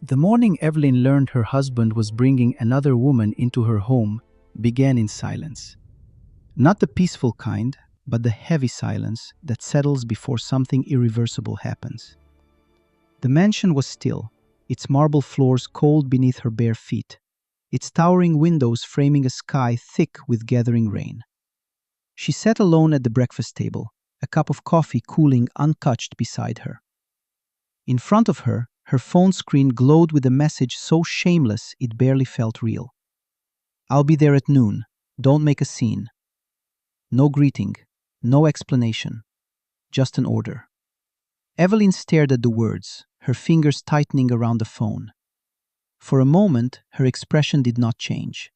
The morning Evelyn learned her husband was bringing another woman into her home began in silence. Not the peaceful kind, but the heavy silence that settles before something irreversible happens. The mansion was still, its marble floors cold beneath her bare feet, its towering windows framing a sky thick with gathering rain. She sat alone at the breakfast table, a cup of coffee cooling untouched beside her. In front of her, her phone screen glowed with a message so shameless it barely felt real. "I'll be there at noon. Don't make a scene." No greeting, no explanation, just an order. Evelyn stared at the words, her fingers tightening around the phone. For a moment, her expression did not change.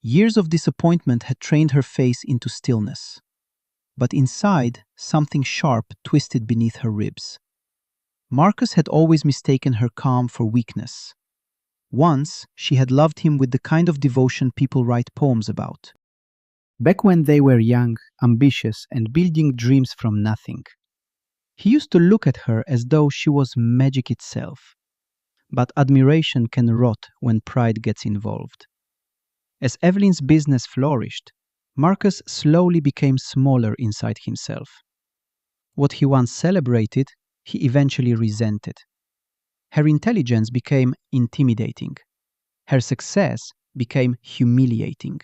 Years of disappointment had trained her face into stillness. But inside, something sharp twisted beneath her ribs. Marcus had always mistaken her calm for weakness. Once, she had loved him with the kind of devotion people write poems about. Back when they were young, ambitious, and building dreams from nothing. He used to look at her as though she was magic itself. But admiration can rot when pride gets involved. As Evelyn's business flourished, Marcus slowly became smaller inside himself. What he once celebrated, he eventually resented. Her intelligence became intimidating. Her success became humiliating.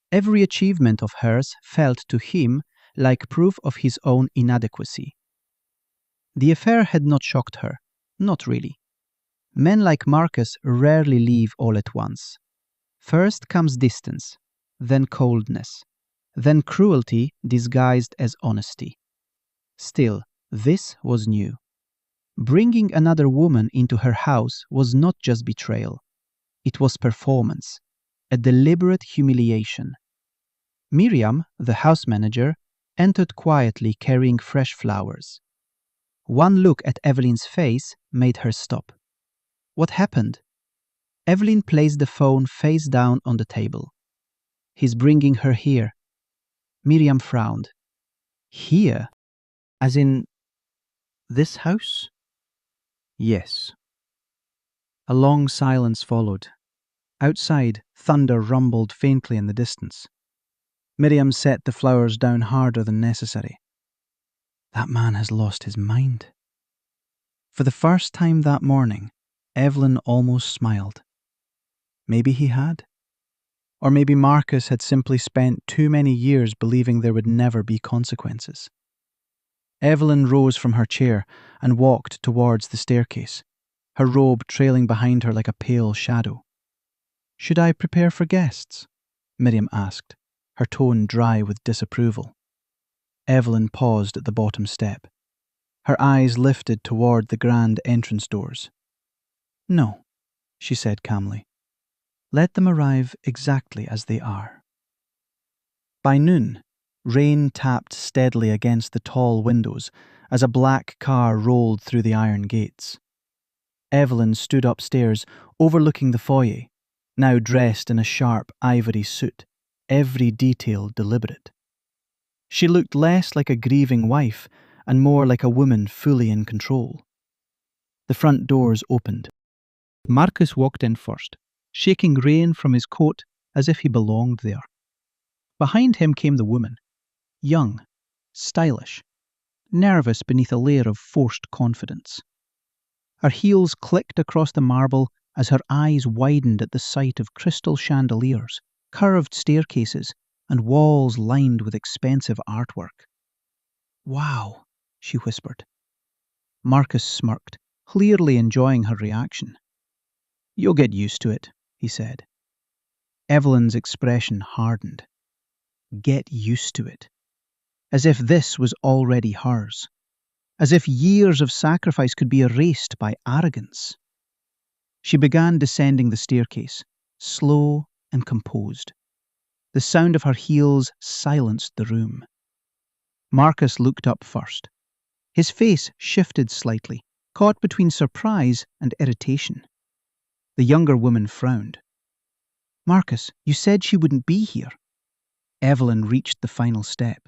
Every achievement of hers felt to him like proof of his own inadequacy. The affair had not shocked her, not really. Men like Marcus rarely leave all at once. First comes distance, then coldness, then cruelty disguised as honesty. Still, this was new. Bringing another woman into her house was not just betrayal. It was performance, a deliberate humiliation. Miriam, the house manager, entered quietly carrying fresh flowers. One look at Evelyn's face made her stop. What happened? Evelyn placed the phone face down on the table. "He's bringing her here." Miriam frowned. "Here? As in this house?" "Yes." A long silence followed. Outside, thunder rumbled faintly in the distance. Miriam set the flowers down harder than necessary. "That man has lost his mind." For the first time that morning, Evelyn almost smiled. Maybe he had. Or maybe Marcus had simply spent too many years believing there would never be consequences. Evelyn rose from her chair and walked towards the staircase, her robe trailing behind her like a pale shadow. "Should I prepare for guests?" Miriam asked, her tone dry with disapproval. Evelyn paused at the bottom step. Her eyes lifted toward the grand entrance doors. "No," she said calmly. "Let them arrive exactly as they are." By noon, rain tapped steadily against the tall windows as a black car rolled through the iron gates. Evelyn stood upstairs, overlooking the foyer, now dressed in a sharp ivory suit, every detail deliberate. She looked less like a grieving wife and more like a woman fully in control. The front doors opened. Marcus walked in first, shaking rain from his coat as if he belonged there. Behind him came the woman, young, stylish, nervous beneath a layer of forced confidence. Her heels clicked across the marble as her eyes widened at the sight of crystal chandeliers, curved staircases, and walls lined with expensive artwork. "Wow," she whispered. Marcus smirked, clearly enjoying her reaction. "You'll get used to it," he said. Evelyn's expression hardened. Get used to it. As if this was already hers. As if years of sacrifice could be erased by arrogance. She began descending the staircase, slow and composed. The sound of her heels silenced the room. Marcus looked up first. His face shifted slightly, caught between surprise and irritation. The younger woman frowned. "Marcus, you said she wouldn't be here." Evelyn reached the final step.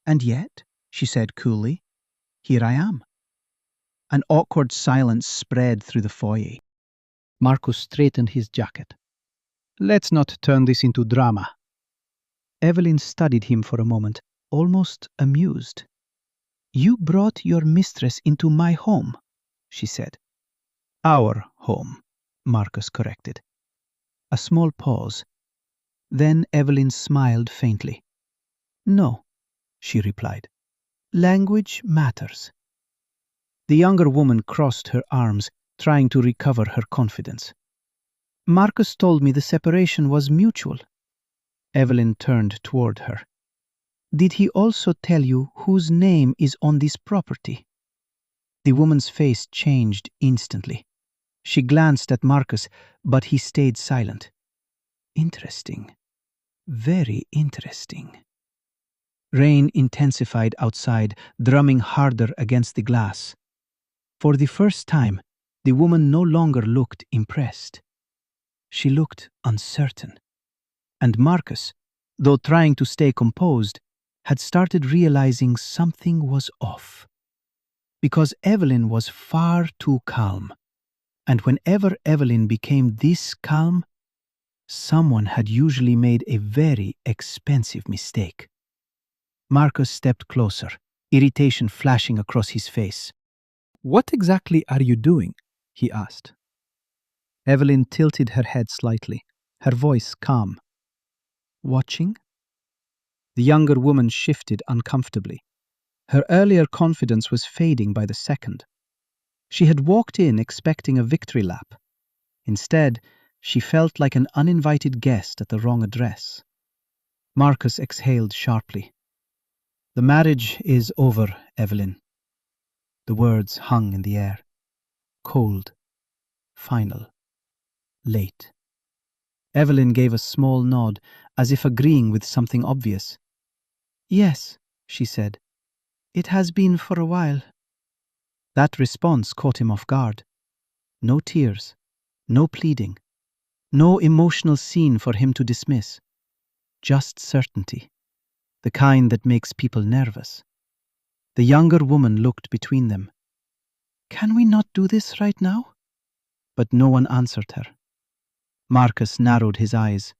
"And yet," she said coolly, "here I am." An awkward silence spread through the foyer. Marcus straightened his jacket. Let's not turn this into drama. Evelyn studied him for a moment, almost amused. You brought your mistress into my home, she said. Our home, Marcus corrected. A small pause. Then Evelyn smiled faintly. No, she replied. Language matters. The younger woman crossed her arms, trying to recover her confidence. Marcus told me the separation was mutual. Evelyn turned toward her. Did he also tell you whose name is on this property? The woman's face changed instantly. She glanced at Marcus, but he stayed silent. Interesting. Very interesting. Rain intensified outside, drumming harder against the glass. For the first time, the woman no longer looked impressed. She looked uncertain. And Marcus, though trying to stay composed, had started realizing something was off. Because Evelyn was far too calm. And whenever Evelyn became this calm, someone had usually made a very expensive mistake. Marcus stepped closer, irritation flashing across his face. What exactly are you doing? He asked. Evelyn tilted her head slightly, her voice calm. Watching? The younger woman shifted uncomfortably. Her earlier confidence was fading by the second. She had walked in expecting a victory lap. Instead, she felt like an uninvited guest at the wrong address. Marcus exhaled sharply. The marriage is over, Evelyn. The words hung in the air. Cold. Final. Late. Evelyn gave a small nod, as if agreeing with something obvious. Yes, she said. It has been for a while. That response caught him off guard. No tears. No pleading. No emotional scene for him to dismiss. Just certainty. The kind that makes people nervous. The younger woman looked between them. Can we not do this right now? But no one answered her. Marcus narrowed his eyes.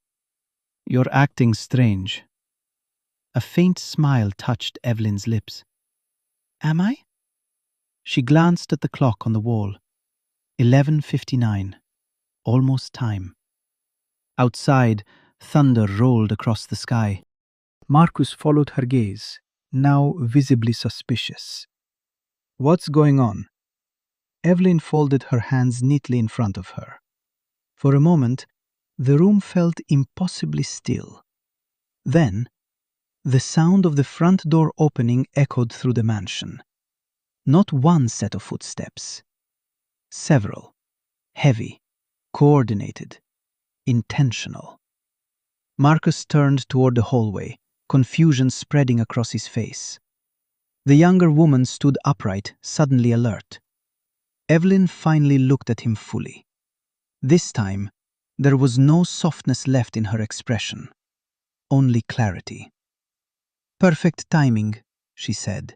You're acting strange. A faint smile touched Evelyn's lips. Am I? She glanced at the clock on the wall. 11:59. Almost time. Outside, thunder rolled across the sky. Marcus followed her gaze, now visibly suspicious. What's going on? Evelyn folded her hands neatly in front of her. For a moment, the room felt impossibly still. Then, the sound of the front door opening echoed through the mansion. Not one set of footsteps. Several. Heavy, coordinated, intentional. Marcus turned toward the hallway, confusion spreading across his face. The younger woman stood upright, suddenly alert. Evelyn finally looked at him fully. This time, there was no softness left in her expression, only clarity. Perfect timing, she said.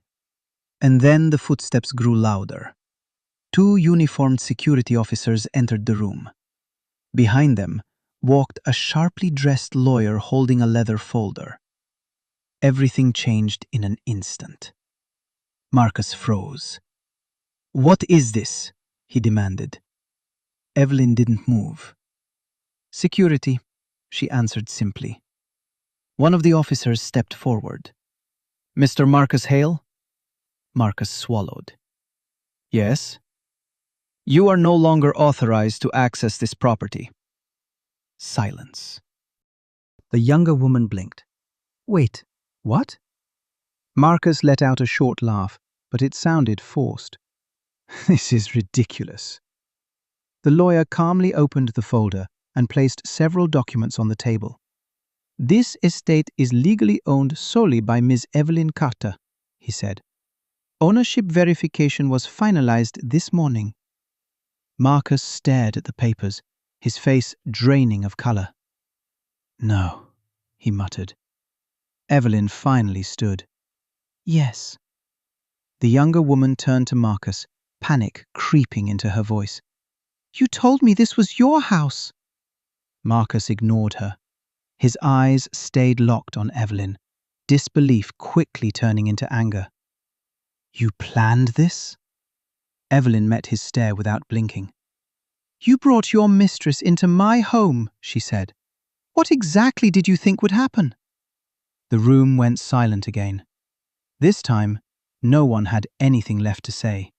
And then the footsteps grew louder. 2 uniformed security officers entered the room. Behind them walked a sharply dressed lawyer holding a leather folder. Everything changed in an instant. Marcus froze. What is this? He demanded. Evelyn didn't move. Security, she answered simply. One of the officers stepped forward. Mr. Marcus Hale? Marcus swallowed. Yes? You are no longer authorized to access this property. Silence. The younger woman blinked. Wait, what? Marcus let out a short laugh, but it sounded forced. This is ridiculous. The lawyer calmly opened the folder and placed several documents on the table. This estate is legally owned solely by Ms. Evelyn Carter, he said. Ownership verification was finalized this morning. Marcus stared at the papers, his face draining of color. No, he muttered. Evelyn finally stood. Yes. The younger woman turned to Marcus, panic creeping into her voice. "You told me this was your house." Marcus ignored her. His eyes stayed locked on Evelyn, disbelief quickly turning into anger. "You planned this?" Evelyn met his stare without blinking. "You brought your mistress into my home," she said. "What exactly did you think would happen?" The room went silent again. This time, no one had anything left to say.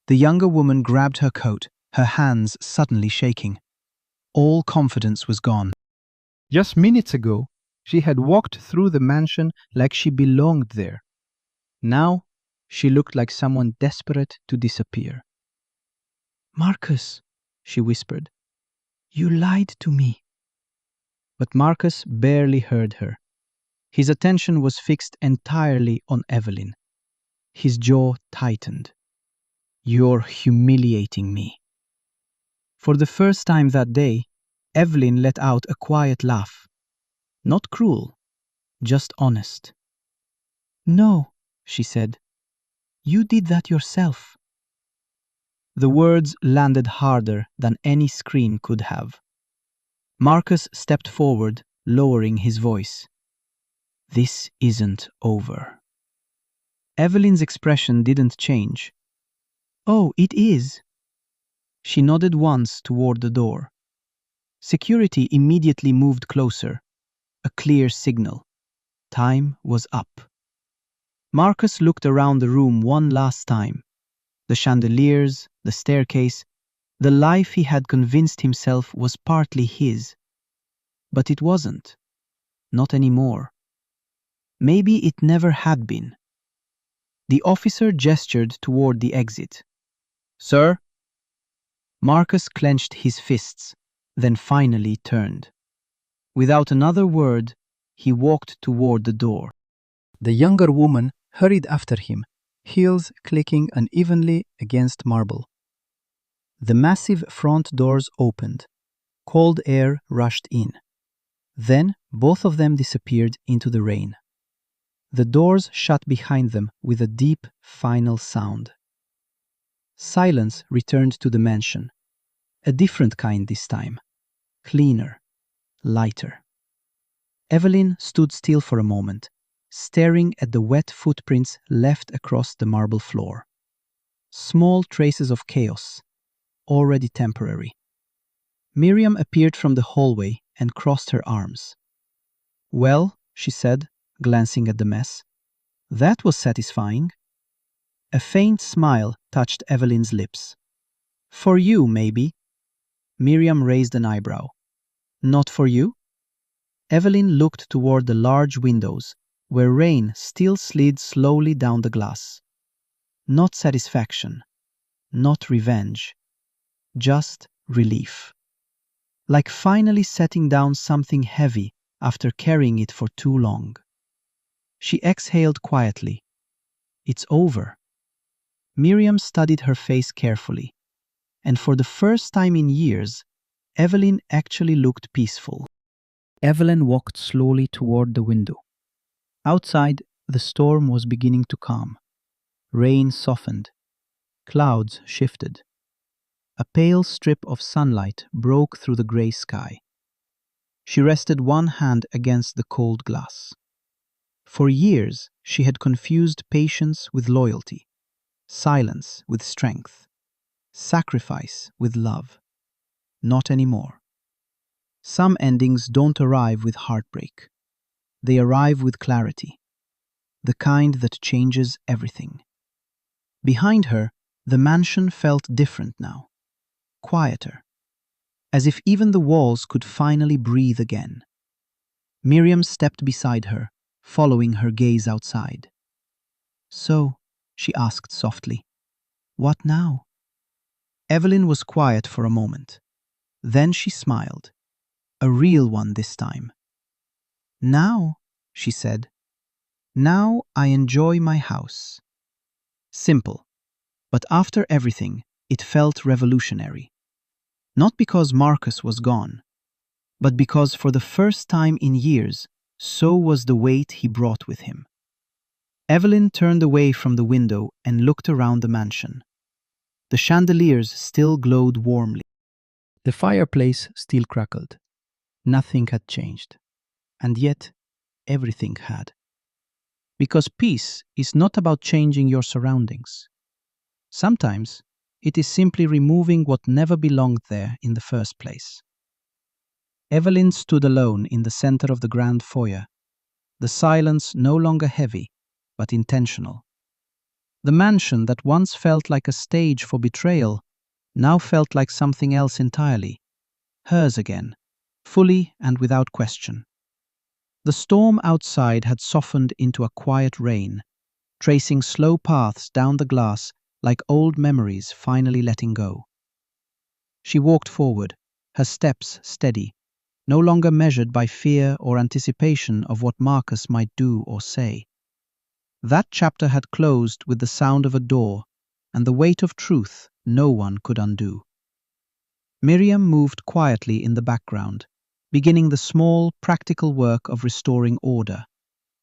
The younger woman grabbed her coat, her hands suddenly shaking. All confidence was gone. Just minutes ago, she had walked through the mansion like she belonged there. Now, she looked like someone desperate to disappear. "Marcus," she whispered, "you lied to me." But Marcus barely heard her. His attention was fixed entirely on Evelyn. His jaw tightened. "You're humiliating me." For the first time that day, Evelyn let out a quiet laugh. Not cruel, just honest. "No," she said. "You did that yourself." The words landed harder than any scream could have. Marcus stepped forward, lowering his voice. "This isn't over." Evelyn's expression didn't change. "Oh, it is." She nodded once toward the door. Security immediately moved closer. A clear signal. Time was up. Marcus looked around the room one last time. The chandeliers, the staircase, the life he had convinced himself was partly his. But it wasn't. Not anymore. Maybe it never had been. The officer gestured toward the exit. "Sir?" Marcus clenched his fists, then finally turned. Without another word, he walked toward the door. The younger woman hurried after him, heels clicking unevenly against marble. The massive front doors opened. Cold air rushed in. Then both of them disappeared into the rain. The doors shut behind them with a deep, final sound. Silence returned to the mansion. A different kind this time. Cleaner, lighter. Evelyn stood still for a moment, staring at the wet footprints left across the marble floor. Small traces of chaos, already temporary. Miriam appeared from the hallway and crossed her arms. "Well," she said, glancing at the mess, "that was satisfying." A faint smile touched Evelyn's lips. "For you, maybe." Miriam raised an eyebrow. "Not for you?" Evelyn looked toward the large windows, where rain still slid slowly down the glass. Not satisfaction, not revenge, just relief. Like finally setting down something heavy after carrying it for too long. She exhaled quietly. "It's over." Miriam studied her face carefully, and for the first time in years, Evelyn actually looked peaceful. Evelyn walked slowly toward the window. Outside, the storm was beginning to calm. Rain softened. Clouds shifted. A pale strip of sunlight broke through the gray sky. She rested one hand against the cold glass. For years, she had confused patience with loyalty, silence with strength, sacrifice with love. Not anymore. Some endings don't arrive with heartbreak. They arrive with clarity, the kind that changes everything. Behind her, the mansion felt different now, quieter, as if even the walls could finally breathe again. Miriam stepped beside her, following her gaze outside. "So," she asked softly, "what now?" Evelyn was quiet for a moment. Then she smiled, a real one this time. "Now," she said, "now I enjoy my house." Simple, but after everything, it felt revolutionary. Not because Marcus was gone, but because for the first time in years, so was the weight he brought with him. Evelyn turned away from the window and looked around the mansion. The chandeliers still glowed warmly. The fireplace still crackled. Nothing had changed. And yet, everything had. Because peace is not about changing your surroundings. Sometimes, it is simply removing what never belonged there in the first place. Evelyn stood alone in the center of the grand foyer, the silence no longer heavy, but intentional. The mansion that once felt like a stage for betrayal now felt like something else entirely, hers again, fully and without question. The storm outside had softened into a quiet rain, tracing slow paths down the glass like old memories finally letting go. She walked forward, her steps steady, no longer measured by fear or anticipation of what Marcus might do or say. That chapter had closed with the sound of a door and the weight of truth no one could undo. Miriam moved quietly in the background, beginning the small, practical work of restoring order,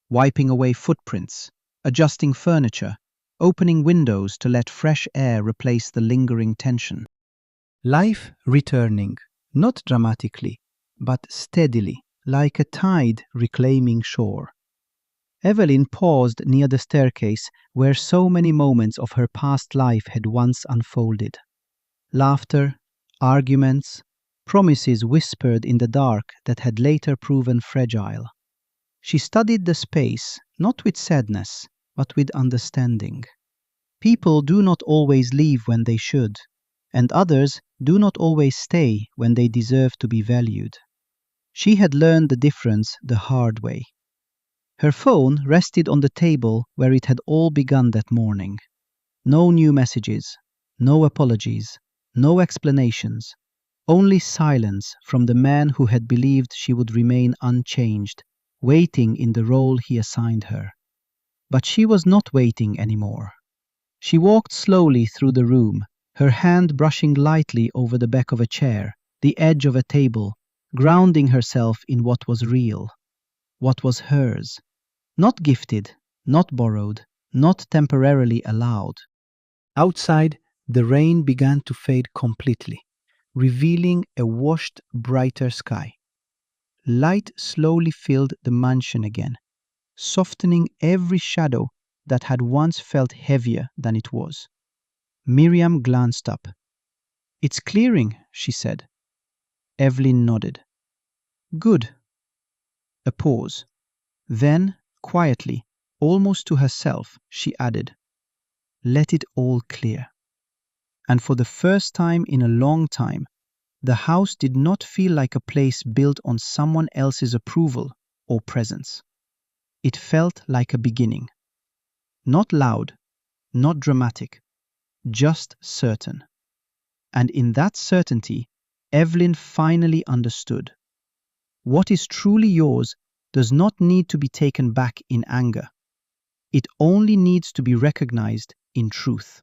wiping away footprints, adjusting furniture, opening windows to let fresh air replace the lingering tension. Life returning, not dramatically, but steadily, like a tide reclaiming shore. Evelyn paused near the staircase where so many moments of her past life had once unfolded. Laughter, arguments, promises whispered in the dark that had later proven fragile. She studied the space, not with sadness, but with understanding. People do not always leave when they should, and others do not always stay when they deserve to be valued. She had learned the difference the hard way. Her phone rested on the table where it had all begun that morning. No new messages, no apologies, no explanations, only silence from the man who had believed she would remain unchanged, waiting in the role he assigned her. But she was not waiting anymore. She walked slowly through the room, her hand brushing lightly over the back of a chair, the edge of a table, grounding herself in what was real, what was hers. Not gifted, not borrowed, not temporarily allowed. Outside, the rain began to fade completely, revealing a washed, brighter sky. Light slowly filled the mansion again, softening every shadow that had once felt heavier than it was. Miriam glanced up. "It's clearing," she said. Evelyn nodded. "Good." A pause. Then, quietly, almost to herself, she added, "Let it all clear." And for the first time in a long time, the house did not feel like a place built on someone else's approval or presence. It felt like a beginning. Not loud, not dramatic, just certain. And in that certainty, Evelyn finally understood. What is truly yours does not need to be taken back in anger. It only needs to be recognized in truth.